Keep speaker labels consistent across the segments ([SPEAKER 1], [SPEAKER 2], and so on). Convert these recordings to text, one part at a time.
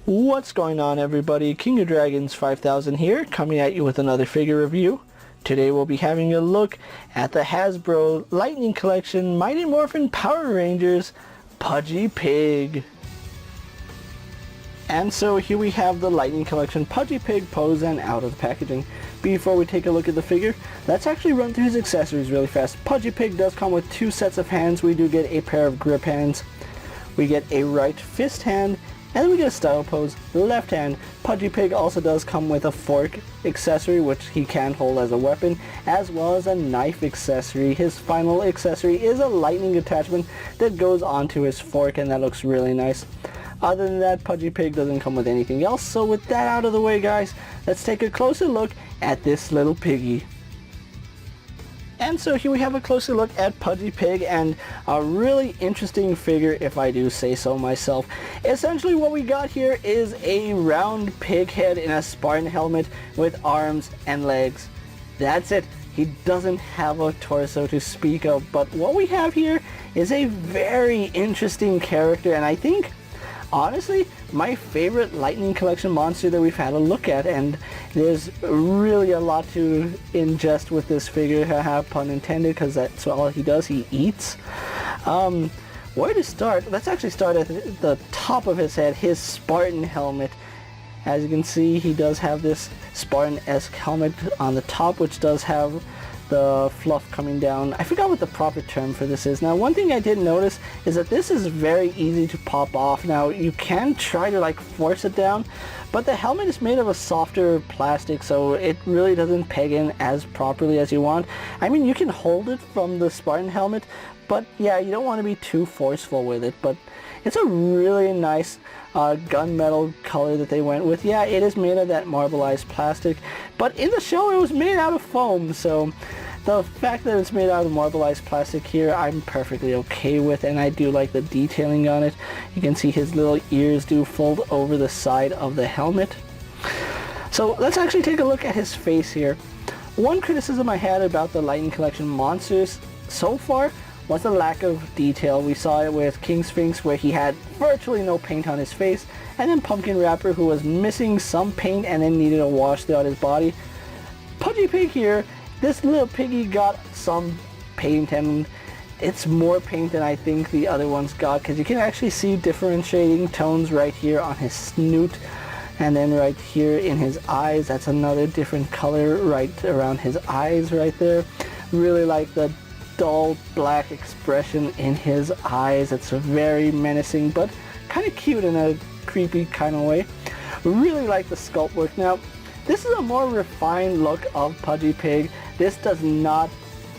[SPEAKER 1] What's going on, everybody? KingofDragons 5000 here, coming at you with another figure review. Today we'll be having a look at the Hasbro Lightning Collection Mighty Morphin Power Rangers Pudgy Pig. And so here we have the Lightning Collection Pudgy Pig pose and out of the packaging. Before we take a look at the figure, let's actually run through his accessories really fast. Pudgy Pig does come with two sets of hands. We do get a pair of grip hands. We get a right fist hand. And then we get a style pose, left hand. Pudgy Pig also does come with a fork accessory, which he can hold as a weapon, as well as a knife accessory. His final accessory is a lightning attachment that goes onto his fork, and that looks really nice. Other than that, Pudgy Pig doesn't come with anything else. So with that out of the way, guys, let's take a closer look at this little piggy. And so here we have a closer look at Pudgy Pig, and a really interesting figure, if I do say so myself. Essentially what we got here is a round pig head in a Spartan helmet with arms and legs. That's it. He doesn't have a torso to speak of, but what we have here is a very interesting character, and I think, honestly, my favorite Lightning Collection monster that we've had a look at, and there's really a lot to ingest with this figure, pun intended, because that's all he does, he eats. Where to start? Let's actually start at the top of his head, his Spartan helmet. As you can see, he does have this Spartan-esque helmet on the top, which does have the fluff coming down. I forgot what the proper term for this is. Now, one thing I did notice is that this is very easy to pop off. Now, you can try to like force it down, but the helmet is made of a softer plastic, so it really doesn't peg in as properly as you want. I mean, you can hold it from the Spartan helmet, but yeah, you don't want to be too forceful with it. But it's a really nice gunmetal color that they went with. Yeah, it is made of that marbleized plastic, but in the show it was made out of foam, so the fact that it's made out of marbleized plastic here, I'm perfectly okay with, and I do like the detailing on it. You can see his little ears do fold over the side of the helmet. So let's actually take a look at his face here. One criticism I had about the Lightning Collection monsters so far was the lack of detail. We saw it with King Sphinx, where he had virtually no paint on his face, and then Pumpkin Rapper, who was missing some paint and then needed a wash throughout his body. Pudgy Pig here, this little piggy got some paint, and it's more paint than I think the other ones got, because you can actually see differentiating tones right here on his snoot, and then right here in his eyes. That's another different color right around his eyes right there. Really like the dull black expression in his eyes. It's very menacing, but kind of cute in a creepy kind of way. Really like the sculpt work. Now, this is a more refined look of Pudgy Pig. This does not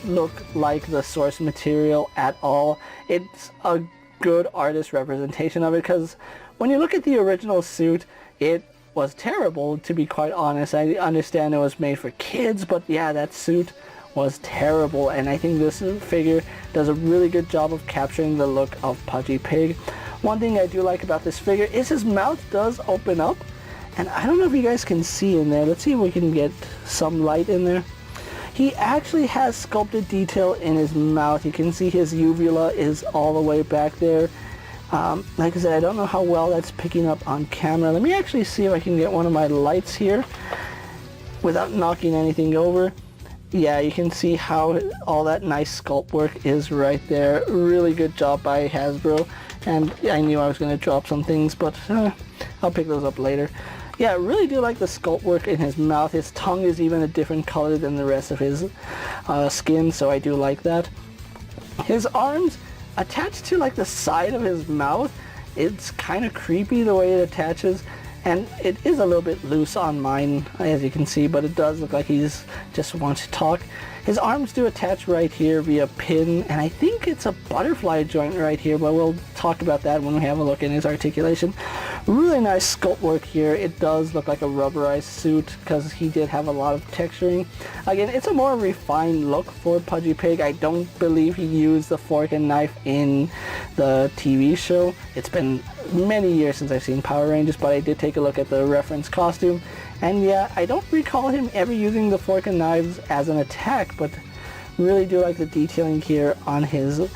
[SPEAKER 1] look like the source material at all. It's a good artist representation of it, because when you look at the original suit, it was terrible, to be quite honest. I understand it was made for kids, but yeah, that suit was terrible, and I think this figure does a really good job of capturing the look of Pudgy Pig. One thing I do like about this figure is his mouth does open up, and I don't know if you guys can see in there. Let's see if we can get some light in there. He actually has sculpted detail in his mouth. You can see his uvula is all the way back there. Like I said, I don't know how well that's picking up on camera. Let me actually see if I can get one of my lights here without knocking anything over. Yeah, you can see how all that nice sculpt work is right there. Really good job by Hasbro. And I knew I was going to drop some things, but I'll pick those up later. Yeah, I really do like the sculpt work in his mouth. His tongue is even a different color than the rest of his skin, so I do like that. His arms attached to like the side of his mouth, it's kind of creepy the way it attaches. And it is a little bit loose on mine, as you can see, but it does look like he's just wants to talk. His arms do attach right here via pin, and I think it's a butterfly joint right here, but we'll talk about that when we have a look in his articulation. Really nice sculpt work here. It does look like a rubberized suit, because he did have a lot of texturing. Again, it's a more refined look for Pudgy Pig. I don't believe he used the fork and knife in the TV show. It's been many years since I've seen Power Rangers, but I did take a look at the reference costume, and yeah, I don't recall him ever using the fork and knives as an attack, but really do like the detailing here on his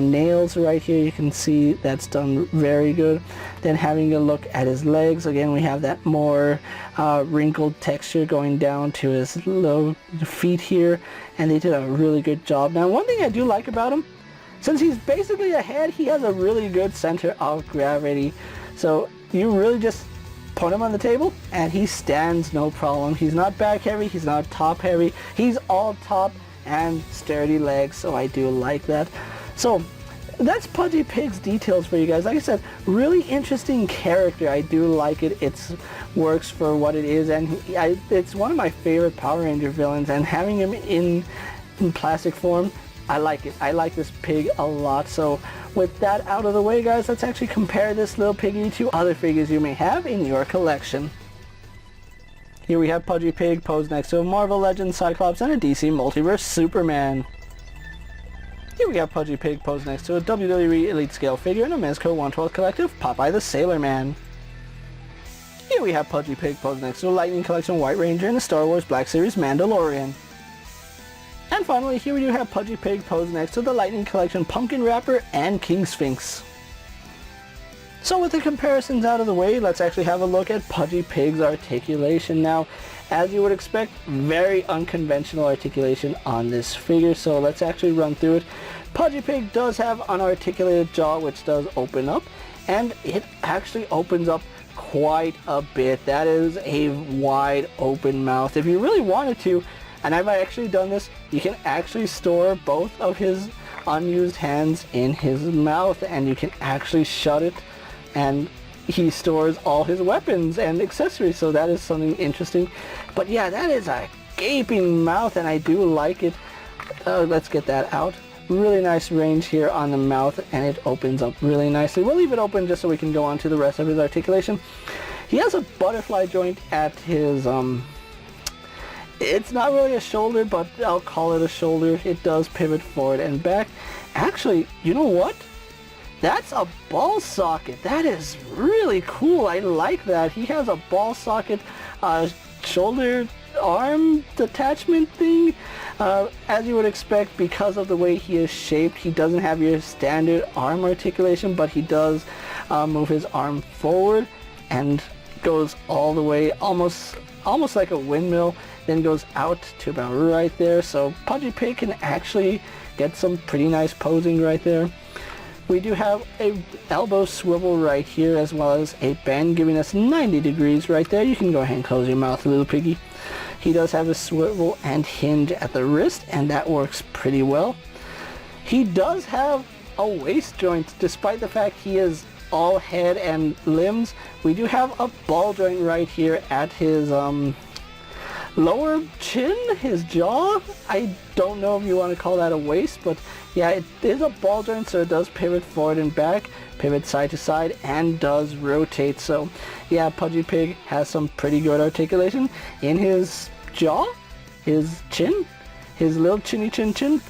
[SPEAKER 1] nails right here. You can see that's done very good. Then having a look at his legs, again we have that more wrinkled texture going down to his low feet here, and they did a really good job. Now one thing I do like about him, since he's basically a head, he has a really good center of gravity. So you really just put him on the table and he stands no problem. He's not back heavy, he's not top heavy, he's all top and sturdy legs, so I do like that. So that's Pudgy Pig's details for you guys. Like I said, really interesting character. I do like it. It works for what it is, and it's one of my favorite Power Ranger villains, and having him in plastic form, I like it. I like this pig a lot. So with that out of the way, guys, let's actually compare this little piggy to other figures you may have in your collection. Here we have Pudgy Pig posed next to a Marvel Legends Cyclops and a DC Multiverse Superman. Here we have Pudgy Pig posed next to a WWE Elite Scale figure and a Mezco 1/12 Collective Popeye the Sailor Man. Here we have Pudgy Pig posed next to a Lightning Collection White Ranger and a Star Wars Black Series Mandalorian. And finally, here we do have Pudgy Pig posed next to the Lightning Collection Pumpkin Rapper and King Sphinx. So with the comparisons out of the way, let's actually have a look at Pudgy Pig's articulation. Now, as you would expect, very unconventional articulation on this figure, so let's actually run through it. Pudgy Pig does have an articulated jaw which does open up, and it actually opens up quite a bit. That is a wide open mouth. If you really wanted to, and I've actually done this, you can actually store both of his unused hands in his mouth and you can actually shut it, and he stores all his weapons and accessories, so that is something interesting. But yeah, that is a gaping mouth and I do like it. Let's get that out. Really nice range here on the mouth, and it opens up really nicely. We'll leave it open just so we can go on to the rest of his articulation. He has a butterfly joint at his it's not really a shoulder, but I'll call it a shoulder. It does pivot forward and back. Actually, you know what? That's a ball socket. That is really cool. I like that. He has a ball socket shoulder arm attachment thing. As you would expect, because of the way he is shaped, he doesn't have your standard arm articulation, but he does move his arm forward and goes all the way, almost like a windmill, then goes out to about right there. So Pudgy Pig can actually get some pretty nice posing right there. We do have a elbow swivel right here, as well as a bend giving us 90 degrees right there. You can go ahead and close your mouth, little piggy. He does have a swivel and hinge at the wrist, and that works pretty well. He does have a waist joint, despite the fact he is all head and limbs. We do have a ball joint right here at his lower chin, his jaw. I don't know if you want to call that a waist, but yeah, it is a ball joint, so it does pivot forward and back, pivot side to side, and does rotate. So yeah, Pudgy Pig has some pretty good articulation in his jaw, his chin, his little chinny chin.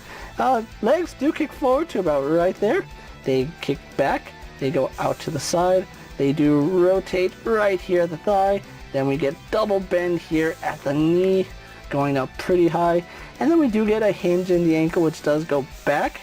[SPEAKER 1] Legs do kick forward to about right there. They kick back, they go out to the side, they do rotate right here at the thigh. Then we get double bend here at the knee, going up pretty high. And then we do get a hinge in the ankle, which does go back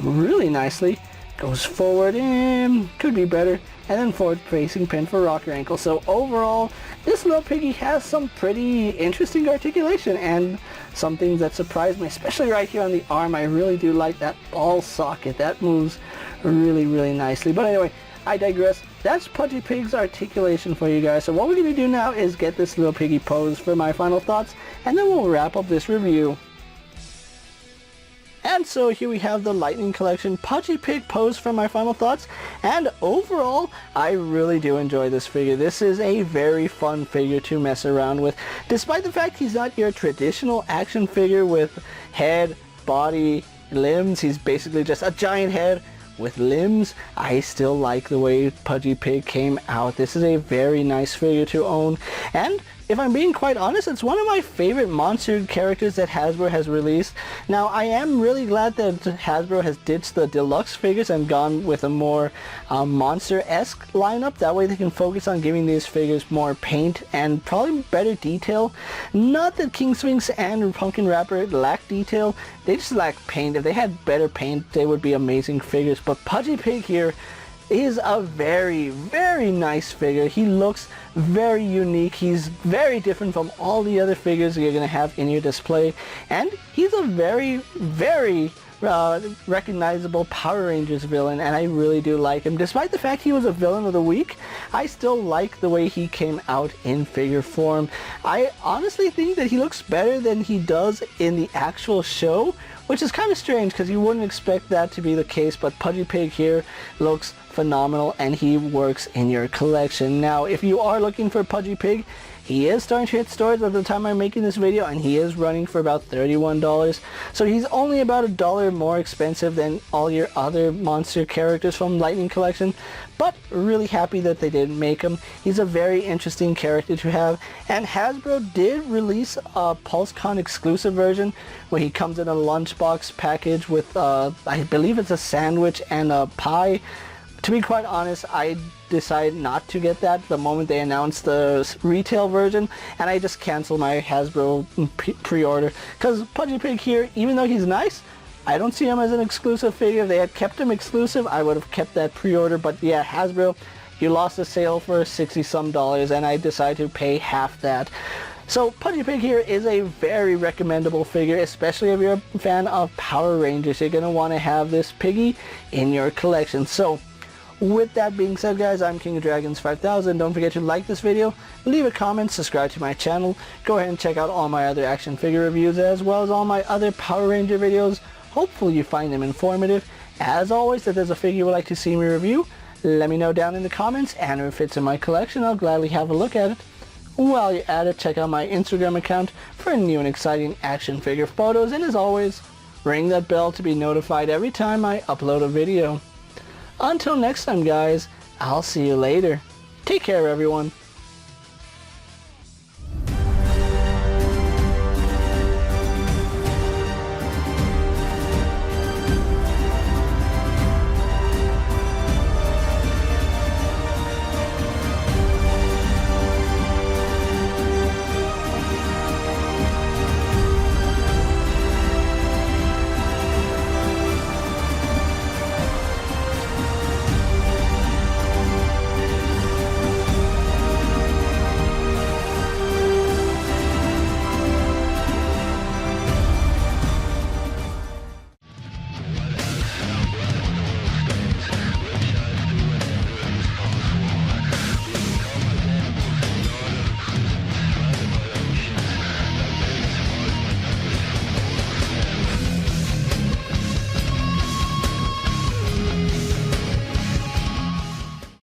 [SPEAKER 1] really nicely. Goes forward and could be better. And then forward facing pin for rocker ankle. So overall, this little piggy has some pretty interesting articulation and some things that surprised me, especially right here on the arm. I really do like that ball socket. That moves really, really nicely. But anyway, I digress. That's Pudgy Pig's articulation for you guys. So what we're going to do now is get this little piggy posed for my final thoughts, and then we'll wrap up this review. And so here we have the Lightning Collection Pudgy Pig posed for my final thoughts, and overall, I really do enjoy this figure. This is a very fun figure to mess around with, despite the fact he's not your traditional action figure with head, body, limbs. He's basically just a giant head with limbs. I still like the way Pudgy Pig came out. This is a very nice figure to own, and if I'm being quite honest, it's one of my favorite monster characters that Hasbro has released. Now, I am really glad that Hasbro has ditched the deluxe figures and gone with a more monster-esque lineup. That way they can focus on giving these figures more paint and probably better detail. Not that King Sphinx and Pumpkin Rapper lack detail, they just lack paint. If they had better paint, they would be amazing figures. But Pudgy Pig here is a very, very nice figure. He looks very unique. He's very different from all the other figures you're going to have in your display. And he's a very, very recognizable Power Rangers villain, and I really do like him. Despite the fact he was a villain of the week, I still like the way he came out in figure form. I honestly think that he looks better than he does in the actual show, which is kind of strange because you wouldn't expect that to be the case, but Pudgy Pig here looks phenomenal and he works in your collection. Now, if you are looking for Pudgy Pig, he is starting to hit stores at the time I'm making this video, and he is running for about $31. So he's only about $1 more expensive than all your other monster characters from Lightning Collection, but really happy that they did make him. He's a very interesting character to have, and Hasbro did release a PulseCon exclusive version where he comes in a lunchbox package with, I believe it's a sandwich and a pie. To be quite honest, I decided not to get that the moment they announced the retail version, and I just canceled my Hasbro pre-order. Because Pudgy Pig here, even though he's nice, I don't see him as an exclusive figure. If they had kept him exclusive, I would have kept that pre-order. But yeah, Hasbro, you lost the sale for $60-some, and I decided to pay half that. So Pudgy Pig here is a very recommendable figure, especially if you're a fan of Power Rangers. You're going to want to have this piggy in your collection. So with that being said, guys, I'm KingofDragons 5000. Don't forget to like this video, leave a comment, subscribe to my channel. Go ahead and check out all my other action figure reviews as well as all my other Power Ranger videos. Hopefully you find them informative. As always, if there's a figure you would like to see me review, let me know down in the comments, and if it fits in my collection, I'll gladly have a look at it. While you're at it, check out my Instagram account for new and exciting action figure photos, and as always, ring that bell to be notified every time I upload a video. Until next time, guys, I'll see you later. Take care, everyone.